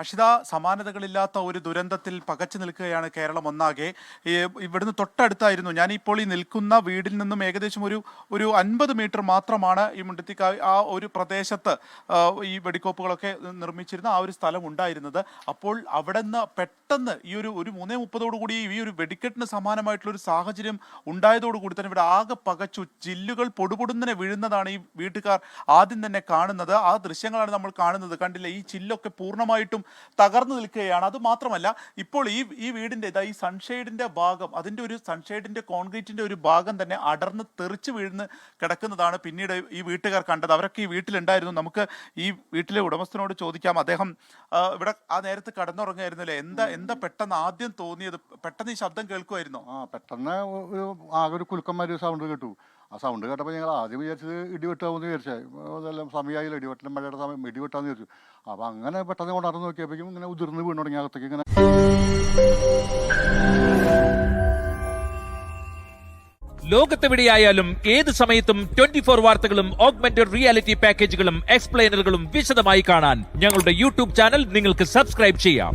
അഷിത, സമാനതകളില്ലാത്ത ഒരു ദുരന്തത്തിൽ പകച്ചു നിൽക്കുകയാണ് കേരളം ഒന്നാകെ. ഇവിടുന്ന് തൊട്ടടുത്തായിരുന്നു ഞാനിപ്പോൾ ഈ നിൽക്കുന്ന വീടിൽ നിന്നും ഏകദേശം ഒരു 50 മീറ്റർ മാത്രമാണ് ഈ മുണ്ടത്തിക്കാവ് ആ ഒരു പ്രദേശത്ത് ഈ വെടിക്കോപ്പുകളൊക്കെ നിർമ്മിച്ചിരുന്ന ആ ഒരു സ്ഥലം ഉണ്ടായിരുന്നത്. അപ്പോൾ അവിടെ നിന്ന് പെട്ടെന്ന് ഈ ഒരു 3:30 കൂടി ഈ ഒരു വെടിക്കെട്ടിന് സമാനമായിട്ടുള്ള ഒരു സാഹചര്യം ഉണ്ടായതോടുകൂടി തന്നെ ഇവിടെ ആകെ പകച്ചു. ചില്ലുകൾ പൊടുപൊടുന്നനെ വീഴുന്നതാണ് ഈ വീട്ടുകാർ ആദ്യം തന്നെ കാണുന്നത്. ആ ദൃശ്യങ്ങളാണ് നമ്മൾ കാണുന്നത്. കണ്ടില്ല, ഈ ചില്ലൊക്കെ പൂർണ്ണമായിട്ടും തകർന്നു നിൽക്കുകയാണ്. അത് മാത്രമല്ല, ഇപ്പോൾ ഈ വീടിന്റെ ഈ സൺഷെയ്ഡിന്റെ ഭാഗം, അതിന്റെ ഒരു സൺഷെയ്ഡിന്റെ കോൺക്രീറ്റിന്റെ ഒരു ഭാഗം തന്നെ അടർന്ന് തെറിച്ച് വീഴുന്ന് കിടക്കുന്നതാണ് പിന്നീട് ഈ വീട്ടുകാർ കണ്ടത്. അവരൊക്കെ ഈ വീട്ടിലുണ്ടായിരുന്നു. നമുക്ക് ഈ വീട്ടിലെ ഉടമസ്ഥനോട് ചോദിക്കാം. അദ്ദേഹം ഇവിടെ ആ നേരത്ത് കടന്നുറങ്ങായിരുന്നല്ലേ, എന്താ പെട്ടെന്ന് ആദ്യം തോന്നിയത്? പെട്ടെന്ന് ഈ ശബ്ദം കേൾക്കുമായിരുന്നോ? പെട്ടെന്ന് ആകെ ഒരു കുലുക്കന്മാര് സൗണ്ട് കേട്ടു. ആ സൗണ്ട് കേട്ടപ്പോൾ ഞങ്ങൾ ആദ്യം വിചാരിച്ചത് ഇടിവെട്ടാമെന്ന് വിചാരിച്ചേ. അതെല്ലാം സമയമായില്ല, ഇടിവെട്ടലും മഴയുടെ സമയം, ഇടിവെട്ടാന്ന് വിചാരിച്ചു. അപ്പം അങ്ങനെ പെട്ടെന്ന് കൊണ്ടുവന്ന് നോക്കിയപ്പോഴേക്കും ഇങ്ങനെ ഉതിർന്ന് വീണ് തുടങ്ങി അകത്തേക്ക്. ഇങ്ങനെ ലോകത്തെവിടെയായാലും ഏത് സമയത്തും 24 വാർത്തകളും ഓഗ്മെന്റഡ് റിയാലിറ്റി പാക്കേജുകളും എക്സ്പ്ലെയിനറുകളും വിശദമായി കാണാൻ ഞങ്ങളുടെ യൂട്യൂബ് ചാനൽ നിങ്ങൾക്ക് സബ്സ്ക്രൈബ് ചെയ്യാം.